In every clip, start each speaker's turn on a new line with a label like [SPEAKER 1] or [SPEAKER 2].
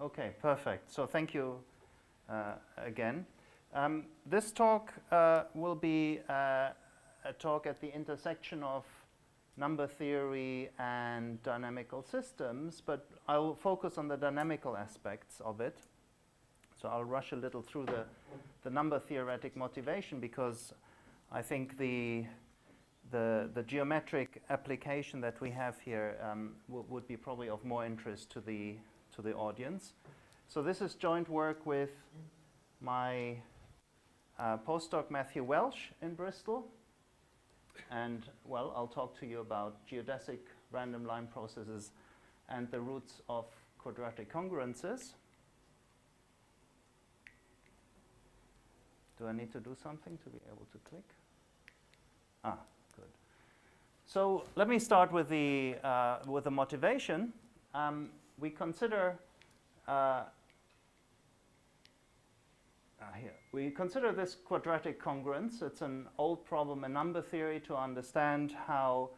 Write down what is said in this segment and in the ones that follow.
[SPEAKER 1] Okay, perfect. So thank you again. This talk will be a talk at the intersection of number theory and dynamical systems, but I will focus on the dynamical aspects of it. So I'll rush a little through the number theoretic motivation, because I think the geometric application that we have here would be probably of more interest to the audience. So this is joint work with my postdoc Matthew Welsh in Bristol. And, well, I'll talk to you about geodesic random line processes and the roots of quadratic congruences. Do I need to do something to be able to click? Ah, good. So let me start with the motivation. We consider we consider this quadratic congruence. It's an old problem in number theory to understand how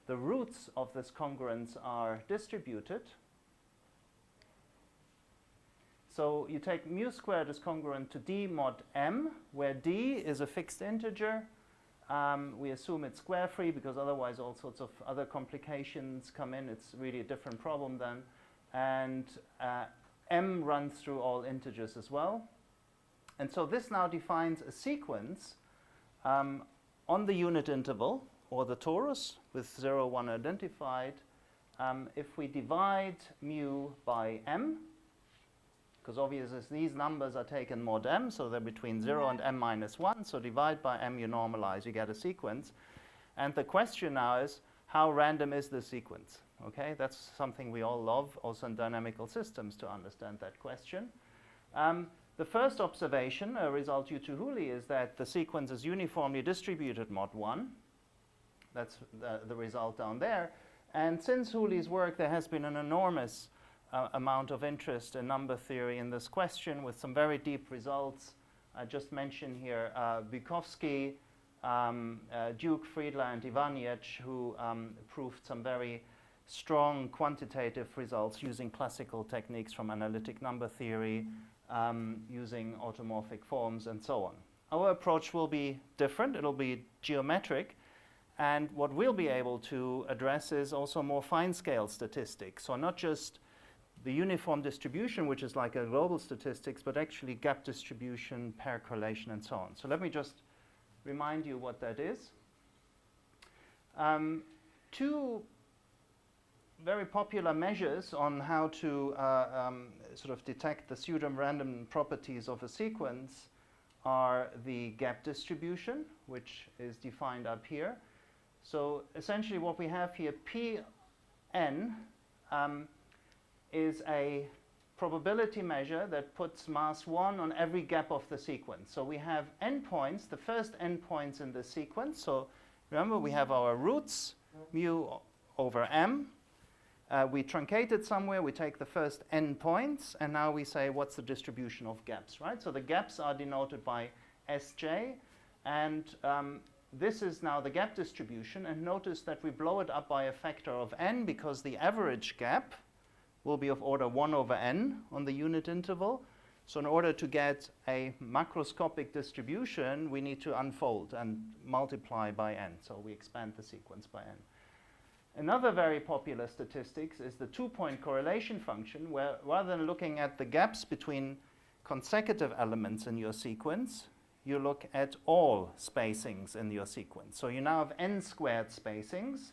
[SPEAKER 1] the roots of this congruence are distributed. So you take mu squared is congruent to d mod m, where d is a fixed integer. We assume it's square free, because otherwise all sorts of other complications come in. It's really a different problem then. And m runs through all integers as well. And so this now defines a sequence on the unit interval, or the torus, with 0, 1 identified. If we divide mu by m, because obviously these numbers are taken mod m, so they're between 0 and m minus 1. So divide by m, you normalize, you get a sequence. And the question now is, how random is this sequence? Okay, that's something we all love, also in dynamical systems, to understand that question. The first observation, a result due to Hooley, is that the sequence is uniformly distributed mod 1. That's the result down there. And since Hooley's work, there has been an enormous amount of interest in number theory in this question, with some very deep results. I just mentioned here Bukowski, Duke, Friedler, and Ivanic, who proved some very strong quantitative results using classical techniques from analytic number theory, using automorphic forms, and so on. Our approach will be different. It'll be geometric. And what we'll be able to address is also more fine-scale statistics. So not just the uniform distribution, which is like a global statistics, but actually gap distribution, pair correlation, and so on. So let me just remind you what that is. Two very popular measures on how to sort of detect the pseudo-random properties of a sequence are the gap distribution, which is defined up here. So essentially what we have here, Pn is a probability measure that puts mass 1 on every gap of the sequence. So we have endpoints, the first endpoints in the sequence. So remember, we have our roots, mu over m. We truncate it somewhere, we take the first n points, and now we say what's the distribution of gaps, right? So the gaps are denoted by Sj, and this is now the gap distribution. And notice that we blow it up by a factor of n, because the average gap will be of order 1 over n on the unit interval. So in order to get a macroscopic distribution, we need to unfold and multiply by n. So we expand the sequence by n. Another very popular statistics is the two-point correlation function, where rather than looking at the gaps between consecutive elements in your sequence, you look at all spacings in your sequence. So you now have n squared spacings.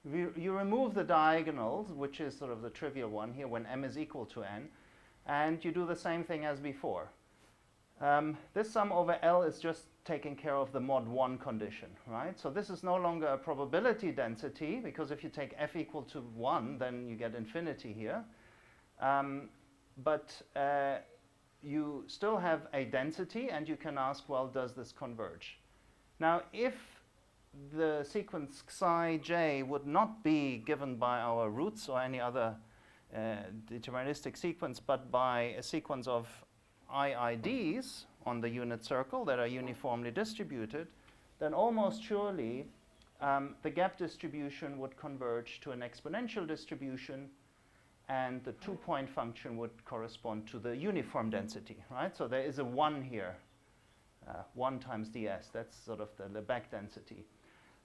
[SPEAKER 1] You remove the diagonals, which is sort of the trivial one here when m is equal to n, and you do the same thing as before. This sum over L is just taking care of the mod 1 condition, right? So this is no longer a probability density, because if you take f equal to 1, then you get infinity here. But you still have a density, and you can ask, well, does this converge? Now, if the sequence psi j would not be given by our roots or any other deterministic sequence, but by a sequence of IIDs on the unit circle that are uniformly distributed, then almost surely the gap distribution would converge to an exponential distribution, and the 2-point function would correspond to the uniform density, right? So there is a 1 here, 1 times ds. That's sort of the Lebesgue density.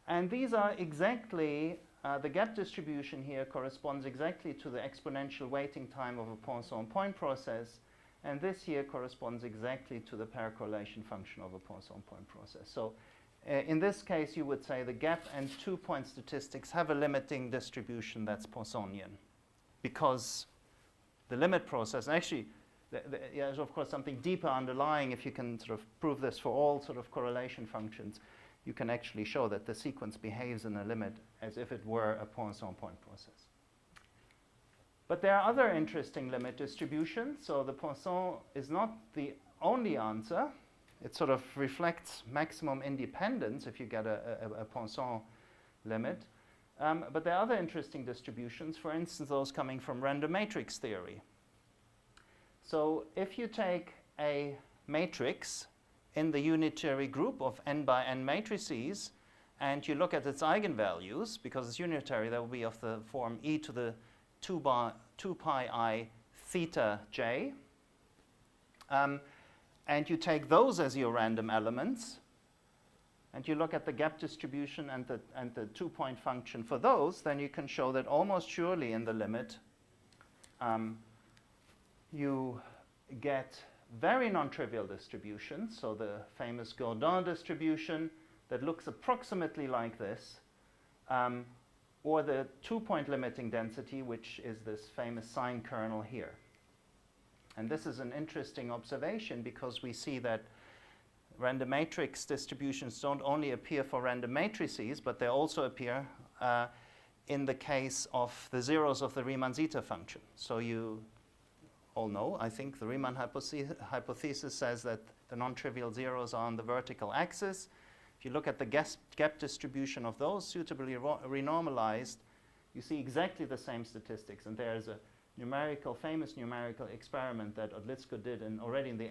[SPEAKER 1] And these are exactly, the gap distribution here corresponds exactly to the exponential waiting time of a Poisson point process, and this here corresponds exactly to the pair correlation function of a Poisson point process. So in this case, you would say the gap and 2-point statistics have a limiting distribution that's Poissonian, because the limit process, and actually, there's of course something deeper underlying. If you can sort of prove this for all sort of correlation functions, you can actually show that the sequence behaves in a limit as if it were a Poisson point process. But there are other interesting limit distributions. So the Poisson is not the only answer. It sort of reflects maximum independence if you get a Poisson limit. But there are other interesting distributions, for instance, those coming from random matrix theory. So if you take a matrix in the unitary group of n by n matrices, and you look at its eigenvalues, because it's unitary, that will be of the form e to the 2 pi I theta j, and you take those as your random elements, and you look at the gap distribution and the 2-point function for those, then you can show that almost surely in the limit you get very non-trivial distributions. So the famous Gordon distribution that looks approximately like this, or the 2-point limiting density, which is this famous sine kernel here. And this is an interesting observation because we see that random matrix distributions don't only appear for random matrices, but they also appear in the case of the zeros of the Riemann zeta function. So you all know, I think, the Riemann hypothesis says that the non-trivial zeros are on the vertical axis. If you look at the gap distribution of those suitably renormalized, you see exactly the same statistics. And there is a famous numerical experiment that Odlyzko did already in the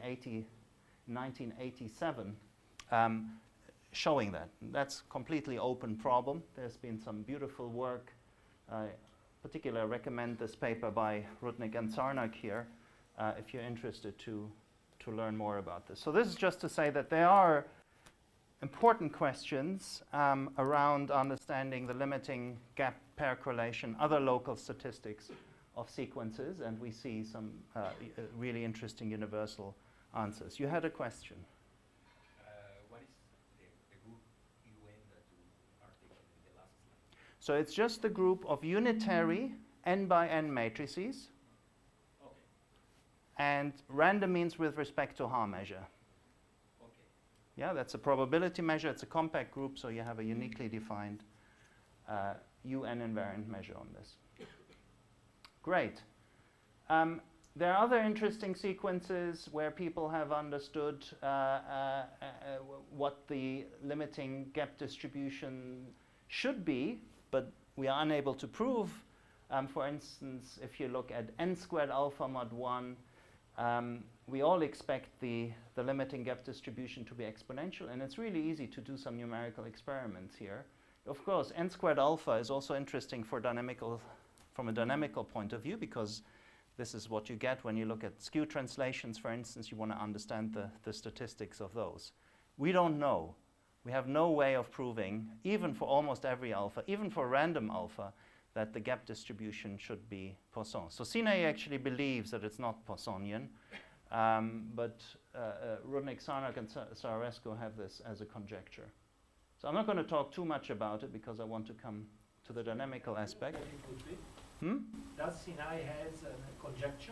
[SPEAKER 1] 1987, showing that. That's completely open problem. There's been some beautiful work. Particularly, I recommend this paper by Rudnick and Sarnak here, if you're interested to learn more about this. So this is just to say that there are important questions around understanding the limiting gap pair correlation, other local statistics of sequences, and we see some really interesting universal answers. You had a question.
[SPEAKER 2] What is the group UN that you are taking in the last slide?
[SPEAKER 1] So it's just the group of unitary n by n matrices.
[SPEAKER 2] Okay.
[SPEAKER 1] And random means with respect to Haar measure.
[SPEAKER 2] Okay.
[SPEAKER 1] Yeah, that's a probability measure. It's a compact group, so you have a uniquely defined UN invariant measure on this. Great. There are other interesting sequences where people have understood what the limiting gap distribution should be, but we are unable to prove. For instance, if you look at n squared alpha mod 1, we all expect the limiting gap distribution to be exponential, and it's really easy to do some numerical experiments here. Of course, n squared alpha is also interesting for from a dynamical point of view, because this is what you get when you look at skew translations, for instance. You want to understand the statistics of those. We don't know. We have no way of proving, even for almost every alpha, even for random alpha, that the gap distribution should be Poisson. So Sinay actually believes that it's not Poissonian, but Rudnick, Sarnak, and Sararescu have this as a conjecture. So I'm not going to talk too much about it because I want to come to the dynamical aspect.
[SPEAKER 3] Does Sinay has a conjecture?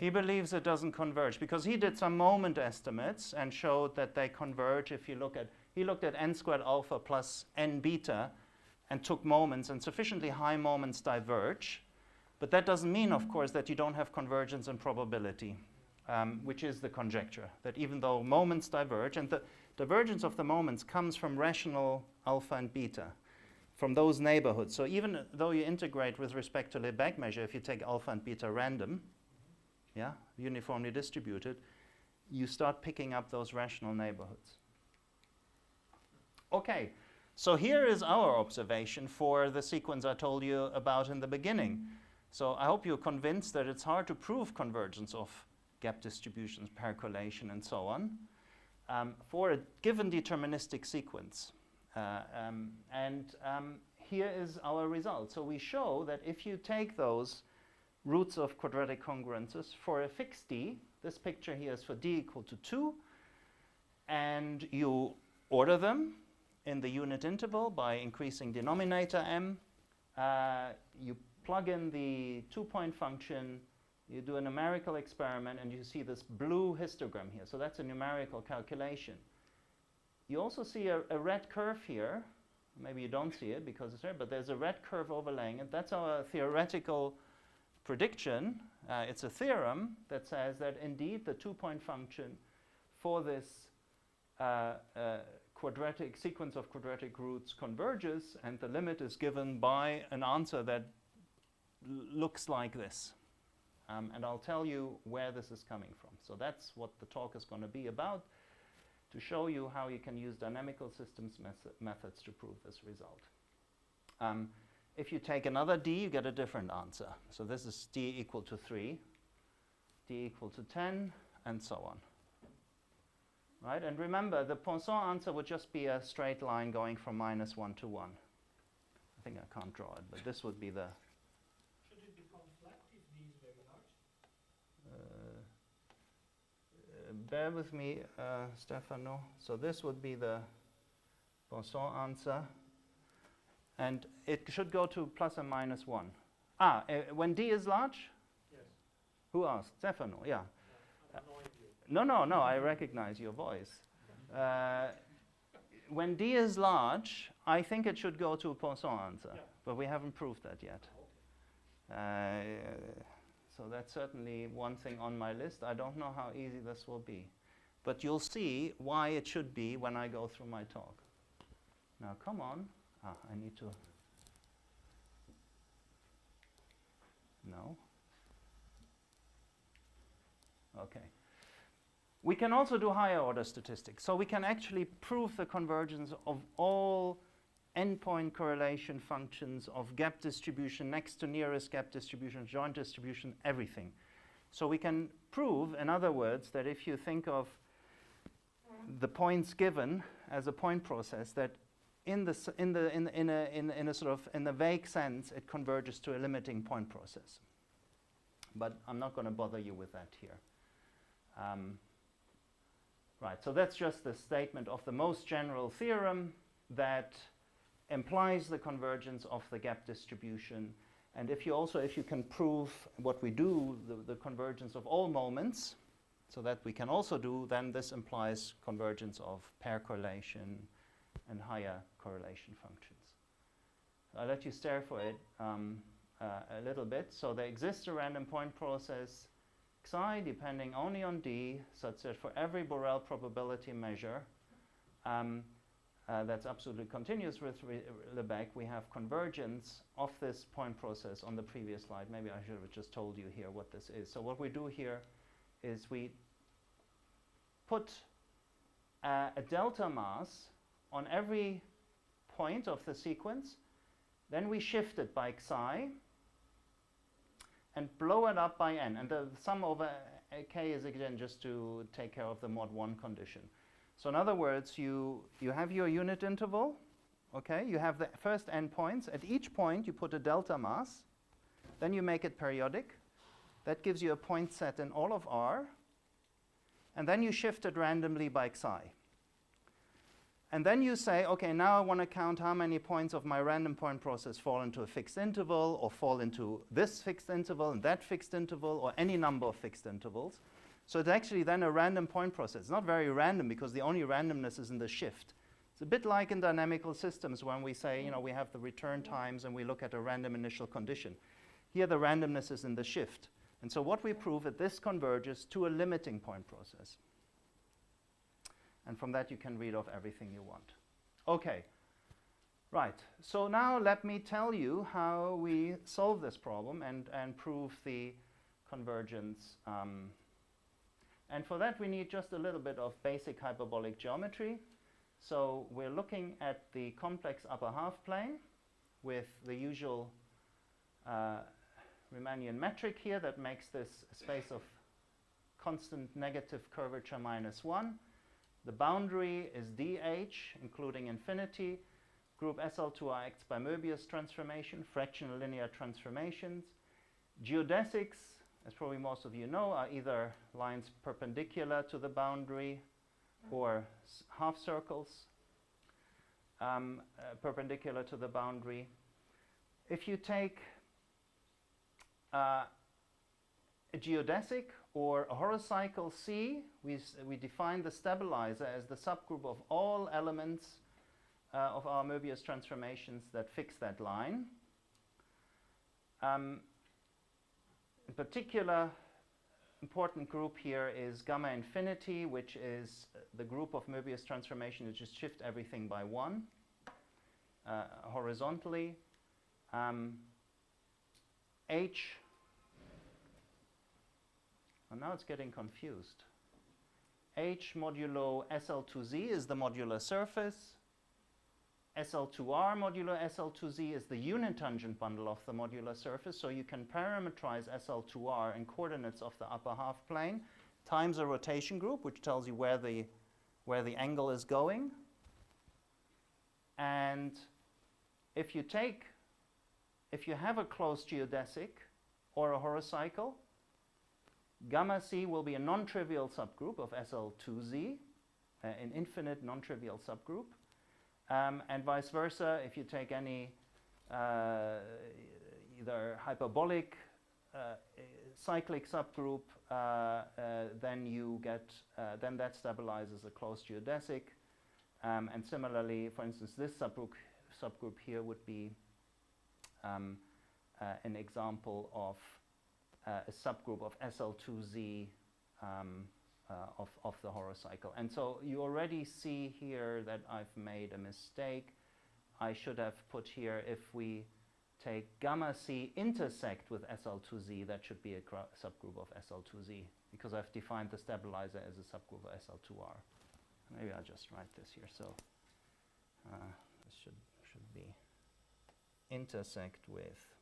[SPEAKER 1] He believes it doesn't converge because he did some moment estimates and showed that they converge if you look at, he looked at n squared alpha plus n beta and took moments, and sufficiently high moments diverge. But that doesn't mean, of course, that you don't have convergence in probability, which is the conjecture, that even though moments diverge, and the divergence of the moments comes from rational alpha and beta, from those neighborhoods. So even though you integrate with respect to Lebesgue measure, if you take alpha and beta random, yeah, uniformly distributed, you start picking up those rational neighborhoods. Okay, so here is our observation for the sequence I told you about in the beginning. So I hope you're convinced that it's hard to prove convergence of gap distributions, pair correlation, and so on, for a given deterministic sequence. Here is our result. So we show that if you take those roots of quadratic congruences for a fixed d, this picture here is for d equal to 2, and you order them in the unit interval by increasing denominator m, you plug in the 2-point function, you do a numerical experiment, and you see this blue histogram here. So that's a numerical calculation. You also see a red curve here. Maybe you don't see it because it's red, but there's a red curve overlaying it. That's our theoretical prediction. It's a theorem that says that indeed the 2-point function for this quadratic sequence of quadratic roots converges, and the limit is given by an answer that looks like this. And I'll tell you where this is coming from. So that's what the talk is going to be about, to show you how you can use dynamical systems methods to prove this result. If you take another d, you get a different answer. So this is d equal to 3, d equal to 10, and so on. Right? And remember, the Poisson answer would just be a straight line going from -1 to 1. I think I can't draw it, but this would be the...
[SPEAKER 3] Should it become flat if d is very large?
[SPEAKER 1] Bear with me, Stefano. So this would be the Poisson answer. And it should go to plus or minus 1. When d is large?
[SPEAKER 3] Yes.
[SPEAKER 1] Who asked? Stefano, yeah.
[SPEAKER 3] Annoying you.
[SPEAKER 1] No, I recognize your voice. When d is large, I think it should go to a Poisson answer.
[SPEAKER 3] Yeah.
[SPEAKER 1] But we haven't proved that yet. So that's certainly one thing on my list. I don't know how easy this will be. But you'll see why it should be when I go through my talk. Now, come on. I need to... No. Okay. We can also do higher order statistics. So we can actually prove the convergence of all endpoint correlation functions, of gap distribution, next to nearest gap distribution, joint distribution, everything. So we can prove, in other words, that if you think of the points given as a point process, that in a vague sense, it converges to a limiting point process. But I'm not going to bother you with that here. Right, so that's just the statement of the most general theorem that implies the convergence of the gap distribution. And if you can prove what we do, the convergence of all moments, so that we can also do, then this implies convergence of pair correlation and higher correlation functions. I'll let you stare for it a little bit. So there exists a random point process xi depending only on d, such that for every Borel probability measure that's absolutely continuous with Lebesgue, we have convergence of this point process on the previous slide. Maybe I should have just told you here what this is. So what we do here is we put a delta mass on every point of the sequence, then we shift it by xi, and blow it up by n. And the sum over k is again just to take care of the mod 1 condition. So in other words, you have your unit interval, okay? You have the first n points. At each point, you put a delta mass. Then you make it periodic. That gives you a point set in all of R. And then you shift it randomly by xi. And then you say, okay, now I want to count how many points of my random point process fall into a fixed interval, or fall into this fixed interval and that fixed interval, or any number of fixed intervals. So it's actually then a random point process. It's not very random because the only randomness is in the shift. It's a bit like in dynamical systems when we say, we have the return times and we look at a random initial condition. Here the randomness is in the shift. And so what we prove is this converges to a limiting point process. And from that you can read off everything you want. Okay, right. So now let me tell you how we solve this problem and prove the convergence. And for that we need just a little bit of basic hyperbolic geometry. So we're looking at the complex upper half plane with the usual Riemannian metric here that makes this a space of constant negative curvature -1. The boundary is dH, including infinity. Group SL2RX by Möbius transformation, fractional linear transformations. Geodesics, as probably most of you know, are either lines perpendicular to the boundary or half circles perpendicular to the boundary. If you take a geodesic or a horocycle C, we define the stabilizer as the subgroup of all elements of our Möbius transformations that fix that line. In particular, important group here is gamma infinity, which is the group of Möbius transformation that just shift everything by 1 horizontally. H, well, now it's getting confused. H modulo SL2Z is the modular surface. SL2R modulo SL2Z is the unitangent bundle of the modular surface, so you can parameterize SL2R in coordinates of the upper half plane times a rotation group, which tells you where the angle is going. And if you have a closed geodesic or a horocycle, gamma C will be a non-trivial subgroup of SL2Z, an infinite non-trivial subgroup. And vice versa, if you take any either hyperbolic cyclic subgroup, then you get then that stabilizes a closed geodesic. And similarly, for instance, this subgroup here would be an example of a subgroup of SL2Z of the horocycle. And so you already see here that I've made a mistake. I should have put here, if we take gamma C intersect with SL2Z, that should be a subgroup of SL2Z, because I've defined the stabilizer as a subgroup of SL2R. Maybe I'll just write this here. So this should be intersect with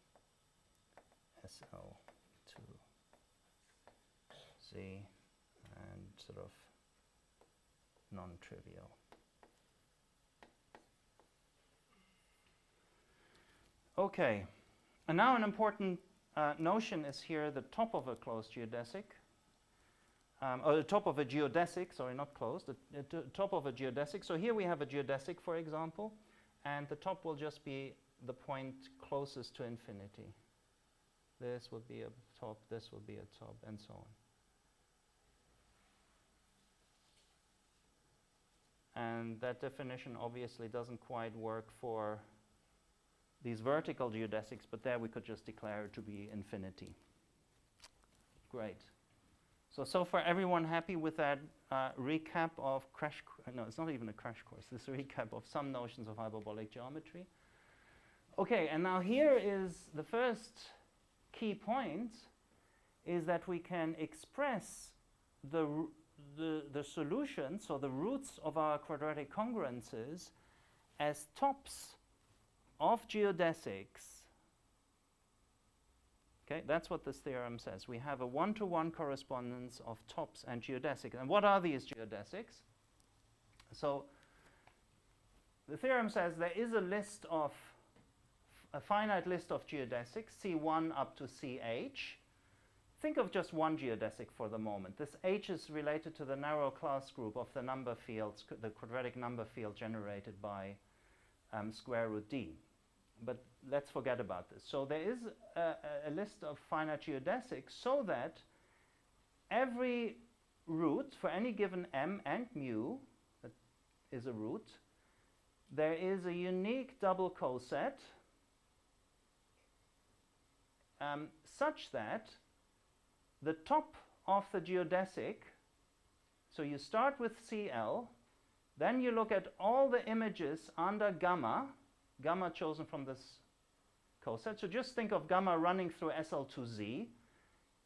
[SPEAKER 1] SL2Z and sort of non-trivial. Okay, and now an important notion is here the top of a closed geodesic, or the top of a geodesic, sorry, not closed, the top of a geodesic. So here we have a geodesic, for example, and the top will just be the point closest to infinity. This would be a top, this would be a top, and so on. And that definition obviously doesn't quite work for these vertical geodesics, but there we could just declare it to be infinity. Great. So far everyone happy with that recap of no, it's not even a crash course, this recap of some notions of hyperbolic geometry. Okay, and now here is the first key point, is that we can express the solutions, so the roots of our quadratic congruences, as tops of geodesics. Okay, that's what this theorem says. We have a one-to-one correspondence of tops and geodesics. And what are these geodesics? So the theorem says there is a finite list of geodesics, C1 up to CH. Think of just one geodesic for the moment. This H is related to the narrow class group of the number fields, the quadratic number field generated by square root D. But let's forget about this. So there is a list of finite geodesics, so that every root for any given m and mu, that is a root, there is a unique double coset such that the top of the geodesic, so you start with CL, then you look at all the images under gamma chosen from this coset. So just think of gamma running through SL2Z.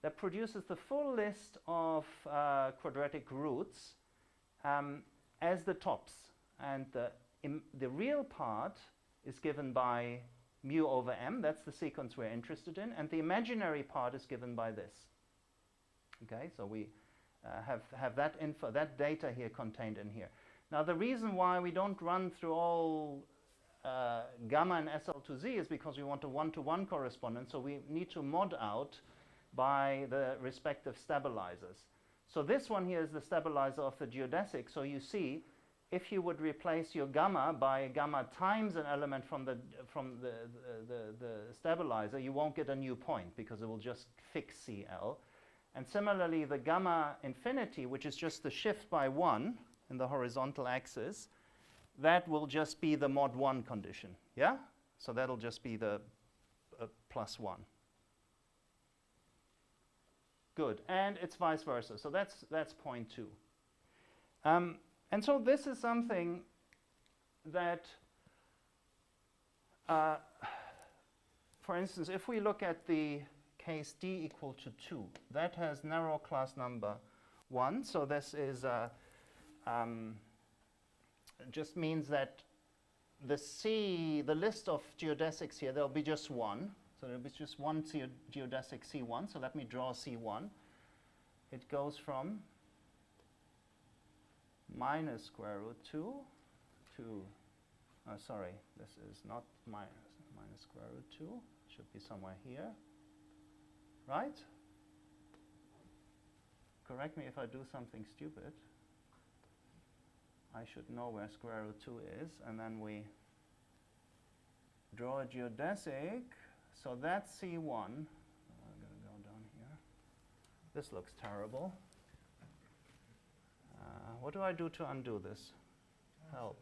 [SPEAKER 1] That produces the full list of quadratic roots as the tops. And the real part is given by mu over m. That's the sequence we're interested in. And the imaginary part is given by this. Okay, so we have that info, that data here contained in here. Now, the reason why we don't run through all gamma and SL to Z is because we want a one-to-one correspondence, so we need to mod out by the respective stabilizers. So this one here is the stabilizer of the geodesic. So you see, if you would replace your gamma by gamma times an element from the stabilizer, you won't get a new point because it will just fix CL. And similarly, the gamma infinity, which is just the shift by 1 in the horizontal axis, that will just be the mod 1 condition. Yeah? So that'll just be the +1. Good. And it's vice versa. So that's point 2. And so this is something that, for instance, if we look at the case d equal to 2, that has narrow class number 1. So this is just means that the list of geodesics here, there'll be just one. So there'll be just one geodesic C1. So let me draw C1. It goes from minus square root 2 to, sorry, this is not minus square root 2. It should be somewhere here. Right? Correct me if I do something stupid. I should know where square root 2 is, and then we draw a geodesic. So that's C1. I'm going to go down here. This looks terrible. What do I do to undo this? Help.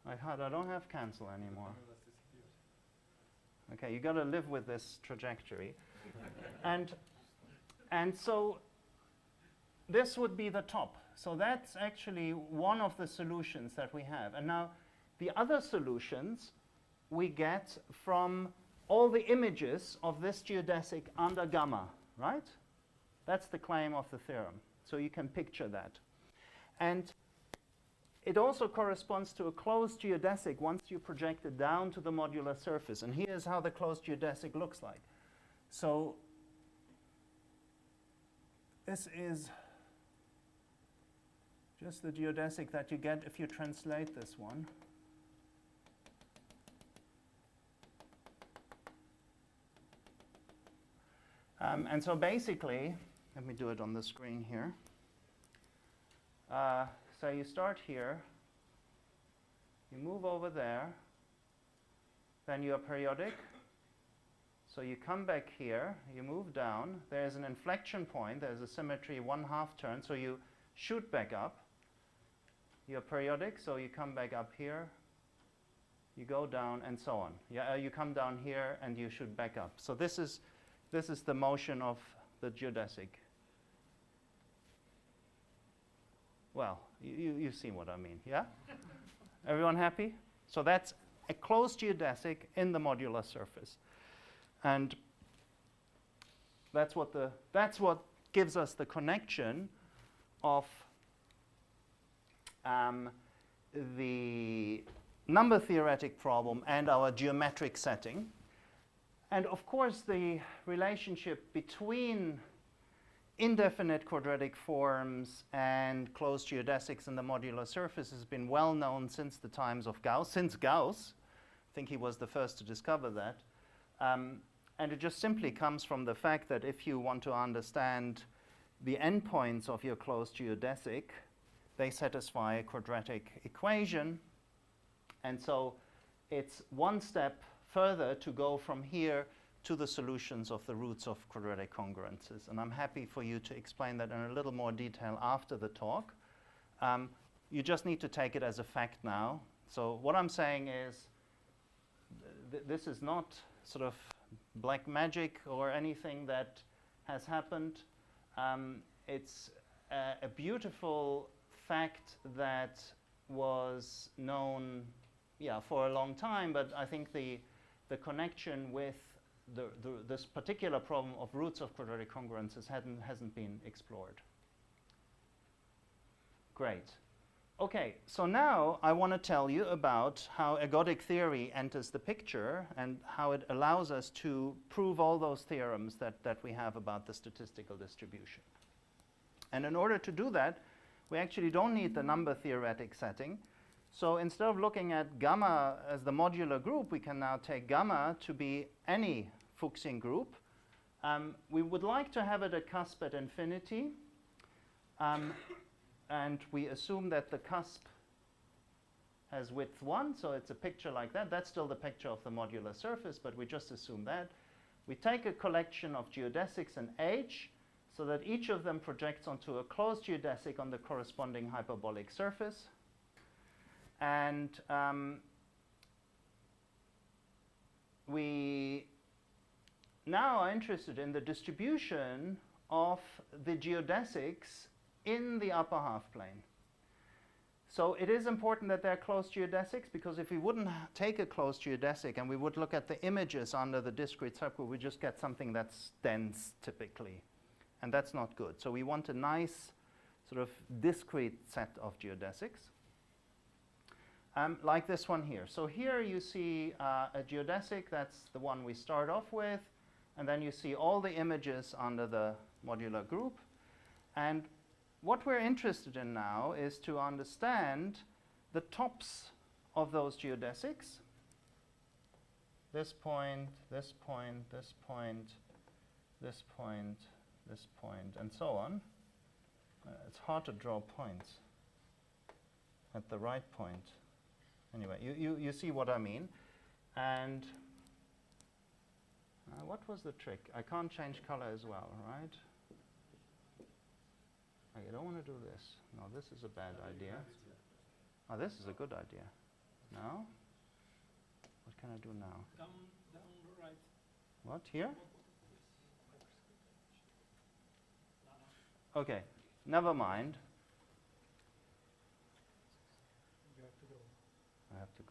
[SPEAKER 1] I don't have cancel anymore. Okay, you got to live with this trajectory. and so this would be the top. So that's actually one of the solutions that we have. And now the other solutions we get from all the images of this geodesic under gamma, right? That's the claim of the theorem. So you can picture that. And it also corresponds to a closed geodesic once you project it down to the modular surface. And here's how the closed geodesic looks like. So this is just the geodesic that you get if you translate this one. And so basically, let me do it on the screen here. So you start here, you move over there, then you are periodic. So you come back here, you move down, there's an inflection point, there's a symmetry 1/2 turn, so you shoot back up. You're periodic, so you come back up here, you go down, and so on. Yeah, you come down here and you shoot back up. So this is the motion of the geodesic. Well, you see what I mean, yeah? Everyone happy? So that's a closed geodesic in the modular surface. And that's what gives us the connection of the number theoretic problem and our geometric setting. And of course, the relationship between indefinite quadratic forms and closed geodesics in the modular surface has been well known since the times of Gauss. Since Gauss, I think he was the first to discover that. And it just simply comes from the fact that if you want to understand the endpoints of your closed geodesic, they satisfy a quadratic equation. And so it's one step further to go from here to the solutions of the roots of quadratic congruences. And I'm happy for you to explain that in a little more detail after the talk. You just need to take it as a fact now. So what I'm saying is this is not sort of black magic or anything that has happened. It's a beautiful fact that was known for a long time, but I think the connection with this particular problem of roots of quadratic congruences hasn't been explored. Great. Okay, so now I want to tell you about how ergodic theory enters the picture and how it allows us to prove all those theorems that we have about the statistical distribution. And in order to do that, we actually don't need the number theoretic setting. So instead of looking at gamma as the modular group, we can now take gamma to be any Fuchsian group. We would like to have it a cusp at infinity. And we assume that the cusp has width 1, so it's a picture like that. That's still the picture of the modular surface, but we just assume that. We take a collection of geodesics in H, so that each of them projects onto a closed geodesic on the corresponding hyperbolic surface. And we now are interested in the distribution of the geodesics in the upper half plane. So it is important that they're closed geodesics, because if we wouldn't take a closed geodesic and we would look at the images under the discrete subgroup, we just get something that's dense typically. And that's not good. So we want a nice sort of discrete set of geodesics. Like this one here. So here you see a geodesic, that's the one we start off with, and then you see all the images under the modular group. And what we're interested in now is to understand the tops of those geodesics. This point, this point, this point, this point, this point, and so on. It's hard to draw points at the right point. Anyway, you see what I mean. And what was the trick? I can't change color as well, right? I don't want to do this. No, this is a bad idea. Oh, this is a good idea. Now? What can I do now?
[SPEAKER 3] Down right.
[SPEAKER 1] What, here? Okay, never mind.
[SPEAKER 3] You have to go.
[SPEAKER 1] I have to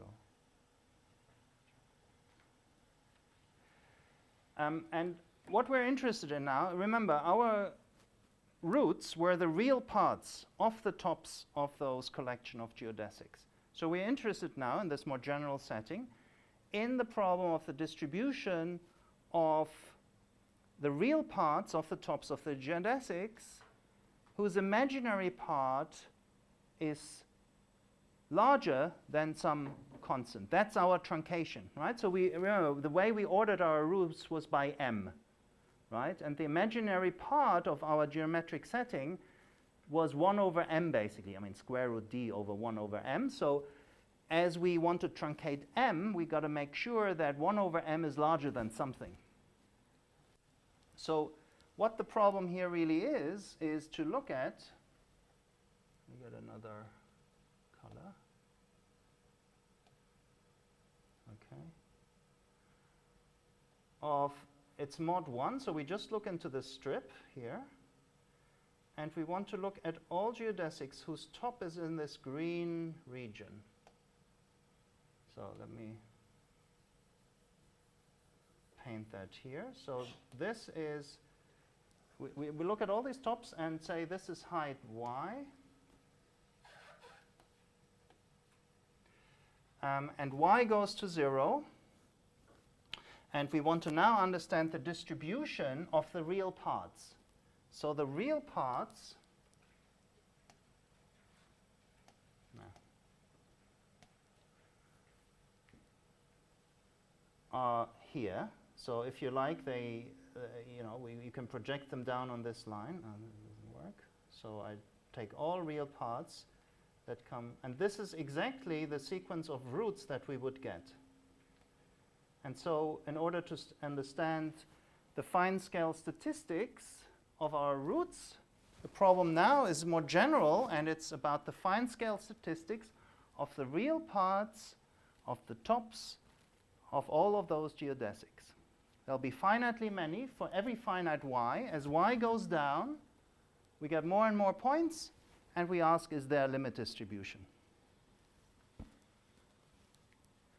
[SPEAKER 1] go. And what we're interested in now, remember, our roots were the real parts of the tops of those collection of geodesics. So we're interested now, in this more general setting, in the problem of the distribution of the real parts of the tops of the geodesics, whose imaginary part is larger than some constant. That's our truncation, right? So we remember the way we ordered our roots was by m, right? And the imaginary part of our geometric setting was 1 over m, basically. I mean, square root d over 1 over m. So as we want to truncate m, we got to make sure that 1 over m is larger than something. So what the problem here really is to look at, let me get another color. Okay. Of it's mod 1, so we just look into the strip here, and we want to look at all geodesics whose top is in this green region. So let me paint that here. So this is, we look at all these tops and say this is height y. And y goes to 0. And we want to now understand the distribution of the real parts. So the real parts are here. So if you like, they, you can project them down on this line. It doesn't work. So I take all real parts that come, and this is exactly the sequence of roots that we would get. And so in order to understand the fine-scale statistics of our roots, the problem now is more general, and it's about the fine-scale statistics of the real parts of the tops of all of those geodesics. There'll be finitely many for every finite y. As y goes down, we get more and more points, and we ask, is there a limit distribution?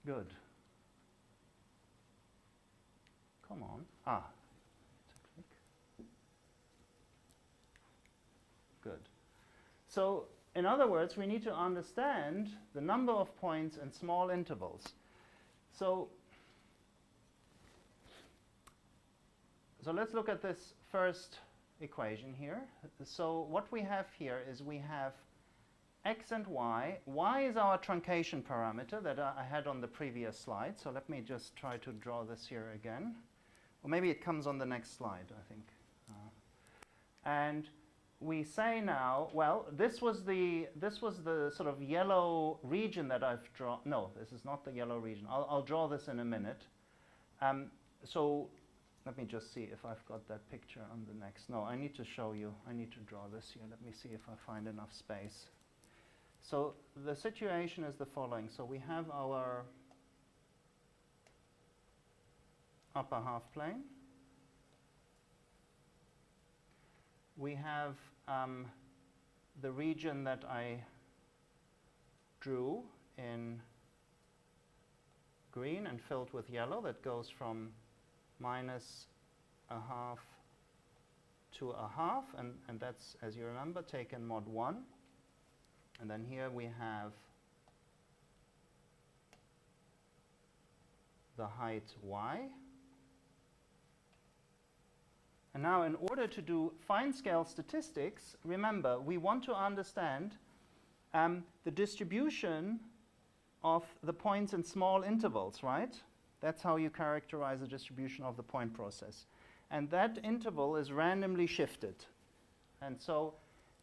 [SPEAKER 1] Good. Come on. Good. So in other words, we need to understand the number of points in small intervals. So let's look at this first equation here. So what we have here is we have x and y. Y is our truncation parameter that I had on the previous slide. So let me just try to draw this here again. Or maybe it comes on the next slide, I think. And we say now, well, this was the sort of yellow region that I've drawn. No, this is not the yellow region. I'll draw this in a minute. So let me just see if I've got that picture on the next. No, I need to show you. I need to draw this here. Let me see if I find enough space. So the situation is the following. So we have our upper half plane. We have the region that I drew in green and filled with yellow that goes from minus a half to a half, and that's, as you remember, taken mod 1. And then here we have the height y. And now, in order to do fine-scale statistics, remember, we want to understand the distribution of the points in small intervals, right? That's how you characterize the distribution of the point process. And that interval is randomly shifted. And so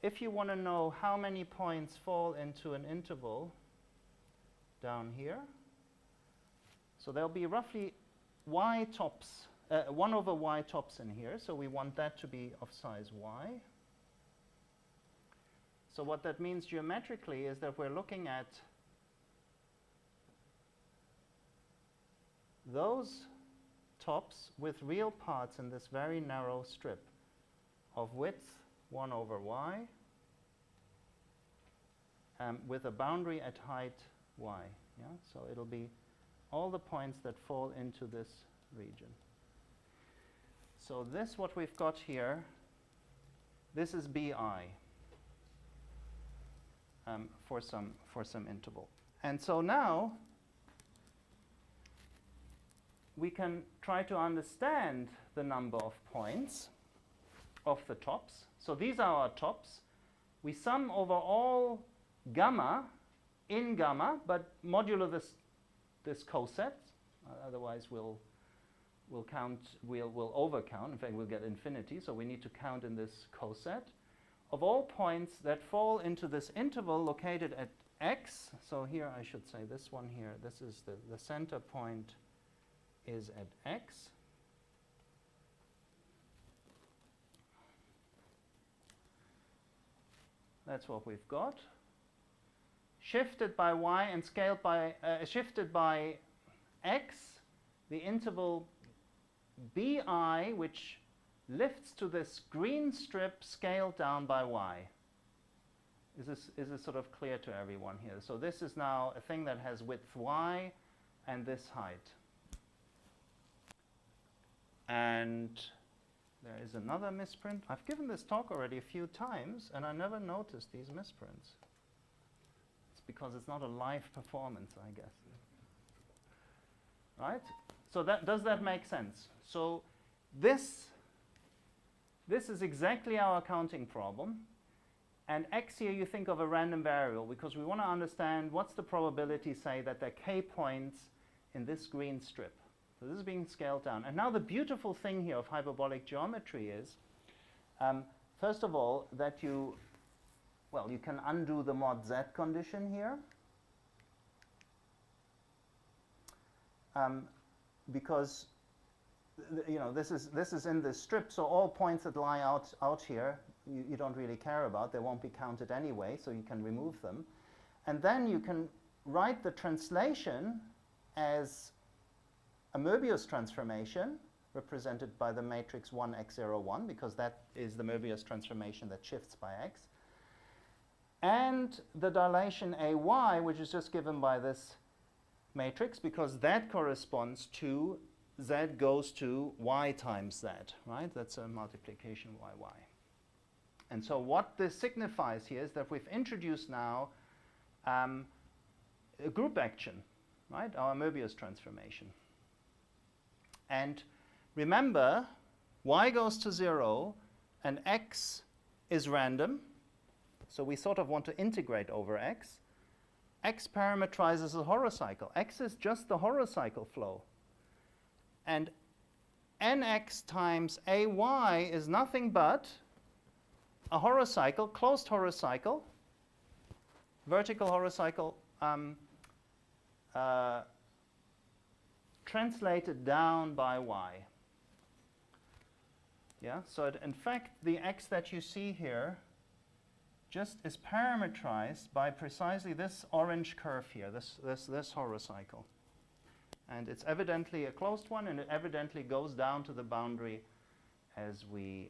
[SPEAKER 1] if you want to know how many points fall into an interval down here, so there'll be roughly y tops, 1 over y tops in here, so we want that to be of size y. So what that means geometrically is that we're looking at those tops with real parts in this very narrow strip of width 1 over y with a boundary at height y. Yeah? So it'll be all the points that fall into this region. So this, what we've got here, this is bi for some interval. And so now we can try to understand the number of points of the tops. So these are our tops. We sum over all gamma in gamma, but modulo this coset. Otherwise, we'll overcount. In fact, we'll get infinity. So we need to count in this coset of all points that fall into this interval located at x. So here I should say this one here. This is the center point is at x. That's what we've got. Shifted by y and scaled by, shifted by x, the interval bi, which lifts to this green strip scaled down by y. Is this sort of clear to everyone here? So this is now a thing that has width y and this height. And there is another misprint. I've given this talk already a few times, and I never noticed these misprints. It's because it's not a live performance, I guess. Right? So does that make sense? So this is exactly our counting problem. And x here you think of a random variable, because we want to understand what's the probability, say, that there are k points in this green strip. So this is being scaled down. And now the beautiful thing here of hyperbolic geometry is, first of all, that you can undo the mod z condition here. Because this is in this strip, so all points that lie out here, you don't really care about. They won't be counted anyway, so you can remove them. And then you can write the translation as a Möbius transformation represented by the matrix 1x01, because that is the Möbius transformation that shifts by x. And the dilation ay, which is just given by this matrix, because that corresponds to z goes to y times z, right? That's a multiplication yy. And so what this signifies here is that we've introduced now a group action, right? Our Möbius transformation. And remember, y goes to 0 and x is random. So we sort of want to integrate over x. X parametrizes the horocycle. X is just the horocycle flow. And nx times ay is nothing but a horocycle, closed horocycle, vertical horocycle, translated down by y. Yeah, so in fact, the x that you see here just is parametrized by precisely this orange curve here, this horocycle. And it's evidently a closed one, and it evidently goes down to the boundary as y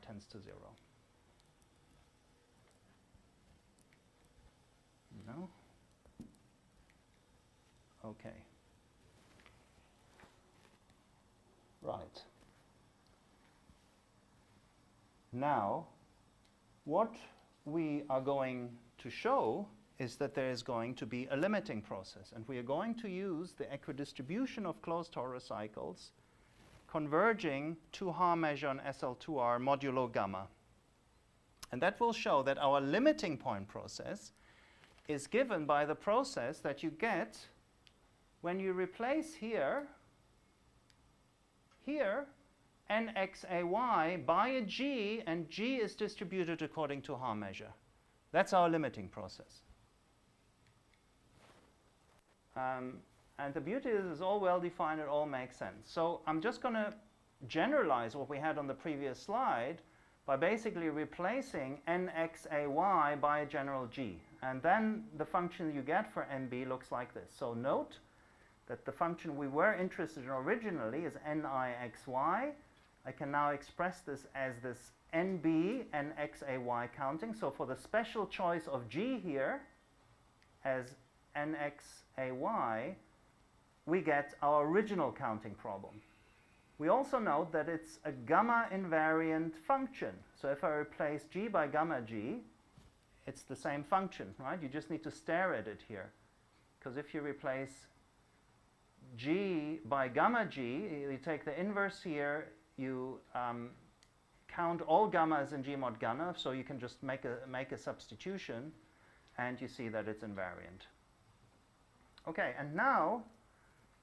[SPEAKER 1] tends to 0. No? Okay. Right. Now, what we are going to show is that there is going to be a limiting process, and we are going to use the equidistribution of closed horocycles converging to Haar measure on SL2R modulo gamma. And that will show that our limiting point process is given by the process that you get when you replace here nxay by a g, and g is distributed according to Haar measure. That's our limiting process. And the beauty is it's all well defined, it all makes sense. So I'm just going to generalize what we had on the previous slide by basically replacing nxay by a general g. And then the function you get for nb looks like this. So note that the function we were interested in originally is nixy. I can now express this as this nb nxay counting. So for the special choice of g here as nxay, we get our original counting problem. We also note that it's a gamma invariant function. So if I replace g by gamma g, it's the same function, right? You just need to stare at it here. Because if you replace g by gamma g, you take the inverse here, you count all gammas in g mod gamma, so you can just make a substitution, and you see that it's invariant. Okay, and now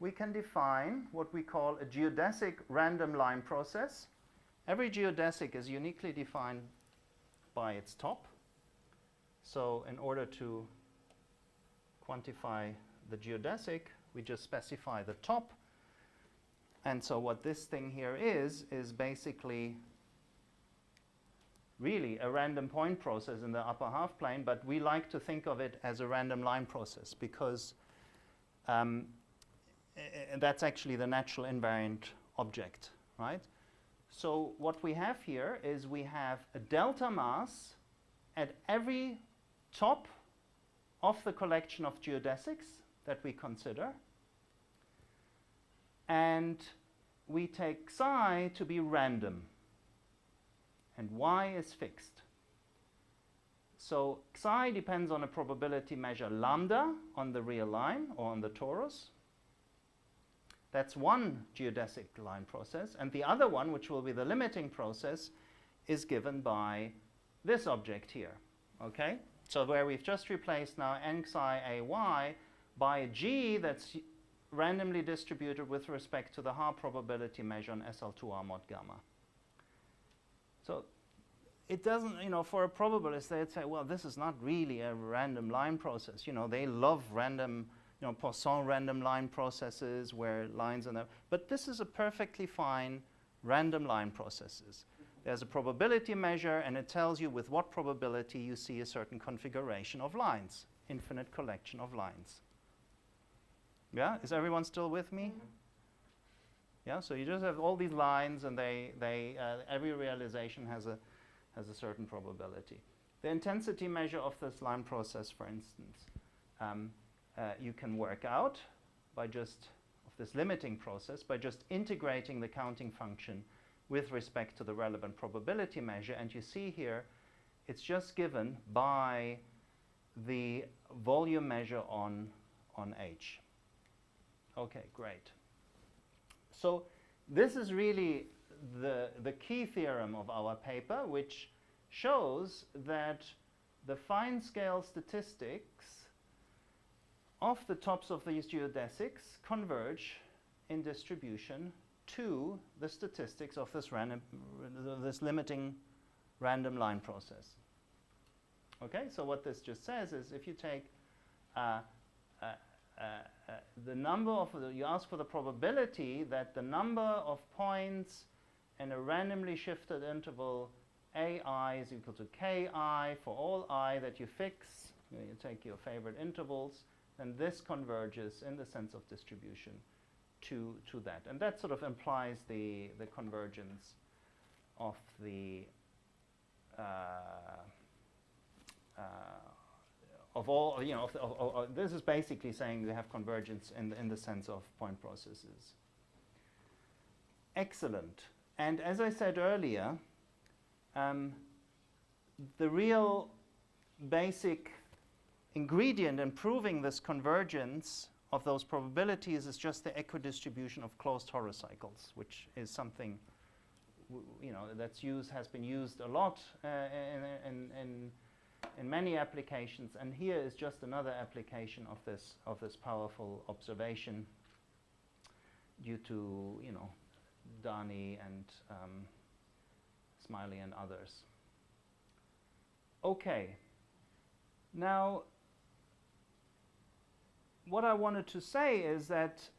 [SPEAKER 1] we can define what we call a geodesic random line process. Every geodesic is uniquely defined by its top. So in order to quantify the geodesic, we just specify the top. And so what this thing here is basically really a random point process in the upper half plane, but we like to think of it as a random line process because that's actually the natural invariant object, right? So what we have here is we have a delta mass at every top of the collection of geodesics that we consider, and we take psi to be random, and y is fixed. So psi depends on a probability measure lambda on the real line or on the torus. That's one geodesic line process, and the other one, which will be the limiting process, is given by this object here, okay? So where we've just replaced now n psi ay by a g that's randomly distributed with respect to the Haar probability measure on SL2R mod gamma. So it doesn't, for a probabilist, they'd say, well, this is not really a random line process. They love random, Poisson random line processes where lines are there. But this is a perfectly fine random line processes. There's a probability measure, and it tells you with what probability you see a certain configuration of lines, infinite collection of lines. Yeah, is everyone still with me? Yeah, so you just have all these lines, and every realization has a certain probability. The intensity measure of this line process, for instance, you can work out by just, of this limiting process, by just integrating the counting function with respect to the relevant probability measure. And you see here, it's just given by the volume measure on H. Okay, great. So this is really the key theorem of our paper, which shows that the fine scale statistics of the tops of these geodesics converge in distribution to the statistics of this limiting random line process. Okay, so what this just says is if you take the number of, you ask for the probability that the number of points in a randomly shifted interval AI is equal to ki for all I that you fix, you take your favorite intervals, and this converges in the sense of distribution to that. And that sort of implies the convergence of the of all, you know, this is basically saying we have convergence in the sense of point processes. Excellent. And as I said earlier, the real basic ingredient in proving this convergence of those probabilities is just the equidistribution of closed horocycles, which is something has been used a lot in many applications, and here is just another application of this powerful observation due to Dani and Smiley and others. Okay, now what I wanted to say is that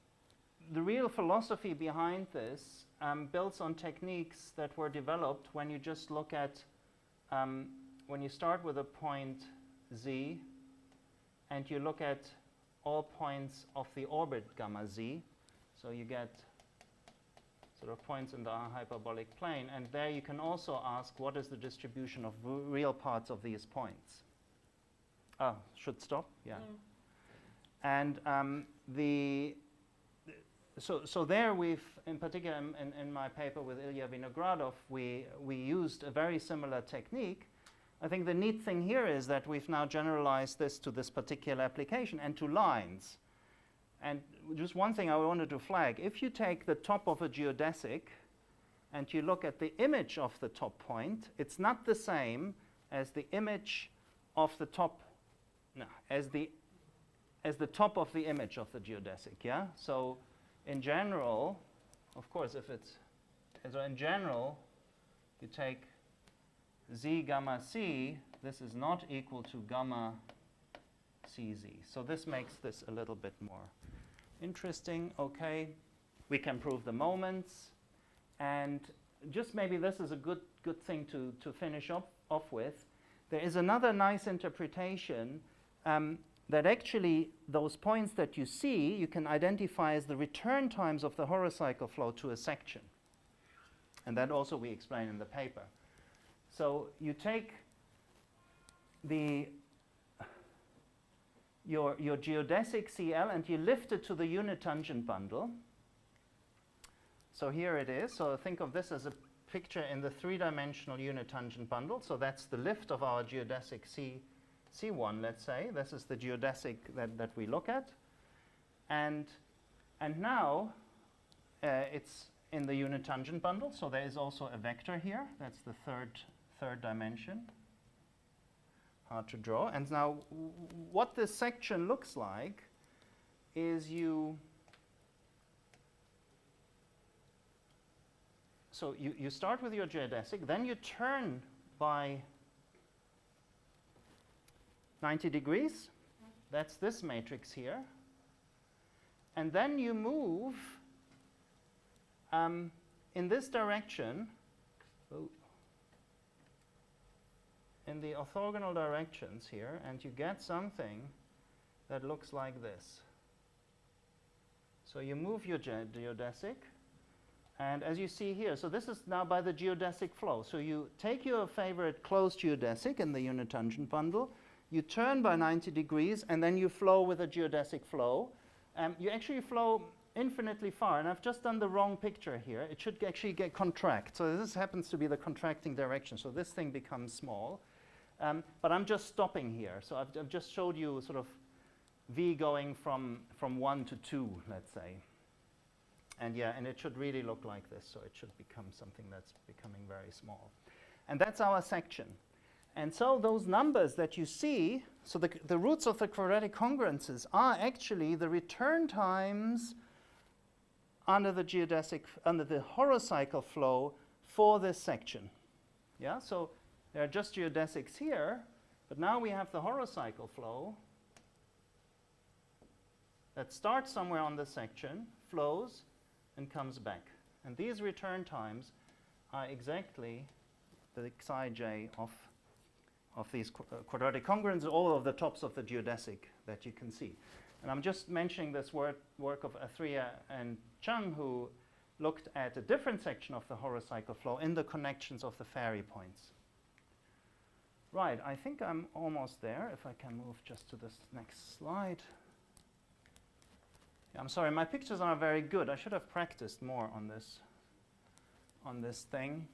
[SPEAKER 1] the real philosophy behind this builds on techniques that were developed when you just look at when you start with a point z and you look at all points of the orbit gamma z, so you get sort of points in the hyperbolic plane, and there you can also ask what is the distribution of real parts of these points. Oh, should stop? Yeah. And so there we've, in particular in my paper with Ilya Vinogradov, we used a very similar technique. I think the neat thing here is that we've now generalized this to this particular application and to lines. And just one thing I wanted to flag, if you take the top of a geodesic and you look at the image of the top point, it's not the same as the image of the top, no, as the top of the image of the geodesic, yeah? So in general, of course, in general, you take z gamma c, this is not equal to gamma cz. So this makes this a little bit more interesting. Okay, we can prove the moments, and just maybe this is a good thing to finish off with. There is another nice interpretation that actually those points that you see, you can identify as the return times of the horocycle flow to a section. And that also we explain in the paper. So you take your geodesic CL and you lift it to the unit tangent bundle. So here it is. So think of this as a picture in the three-dimensional unit tangent bundle. So that's the lift of our geodesic C1, let's say. This is the geodesic that we look at. And now it's in the unit tangent bundle. So there is also a vector here. That's the third dimension. Hard to draw. And now what this section looks like is you start with your geodesic, then you turn by 90 degrees. That's this matrix here. And then you move in this direction, in the orthogonal directions here, and you get something that looks like this. So you move your geodesic, and as you see here, so this is now by the geodesic flow. So you take your favorite closed geodesic in the unit tangent bundle, you turn by 90 degrees, and then you flow with a geodesic flow. You actually flow infinitely far, and I've just done the wrong picture here. It should actually get contract. So this happens to be the contracting direction. So this thing becomes small. But I'm just stopping here. So I've just showed you sort of v going from 1 to 2, let's say. And yeah, and it should really look like this. So it should become something that's becoming very small. And that's our section. And so those numbers that you see, so the roots of the quadratic congruences are actually the return times under the horocycle flow for this section. Yeah, so there are just geodesics here, but now we have the horocycle flow that starts somewhere on the section, flows, and comes back. And these return times are exactly the psi j of these quadratic congruences, all of the tops of the geodesic that you can see. And I'm just mentioning this work of Athria and Chung, who looked at a different section of the horocycle flow in the connections of the fairy points. Right, I think I'm almost there. If I can move just to this next slide. Yeah, I'm sorry, my pictures aren't very good. I should have practiced more on this thing.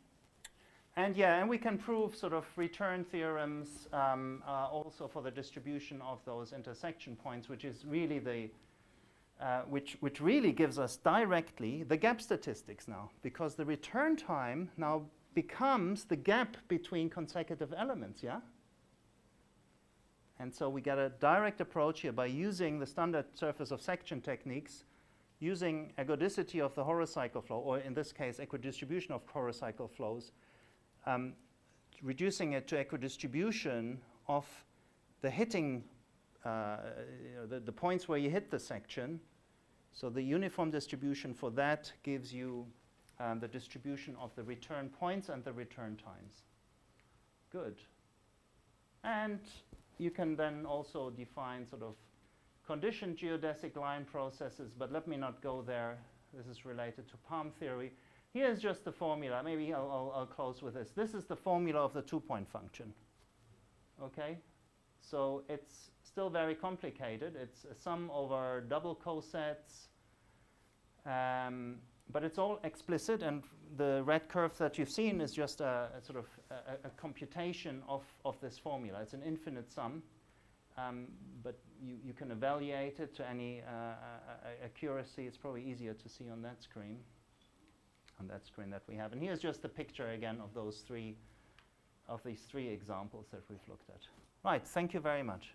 [SPEAKER 1] And yeah, and we can prove sort of return theorems also for the distribution of those intersection points, which is really the which really gives us directly the gap statistics now, because the return time now becomes the gap between consecutive elements, yeah? And so we get a direct approach here by using the standard surface of section techniques, using ergodicity of the horocycle flow, or in this case, equidistribution of horocycle flows, reducing it to equidistribution of the hitting, the points where you hit the section. So the uniform distribution for that gives you the distribution of the return points and the return times. Good. And you can then also define sort of conditioned geodesic line processes, but let me not go there. This is related to palm theory. Here's just the formula. Maybe I'll close with this. This is the formula of the two-point function. Okay? So it's still very complicated. It's a sum over double cosets. But it's all explicit, and the red curve that you've seen is just a sort of a computation of this formula. It's an infinite sum, but you can evaluate it to any accuracy. It's probably easier to see on that screen. That we have. And here's just the picture again of these three examples that we've looked at. Right, thank you very much.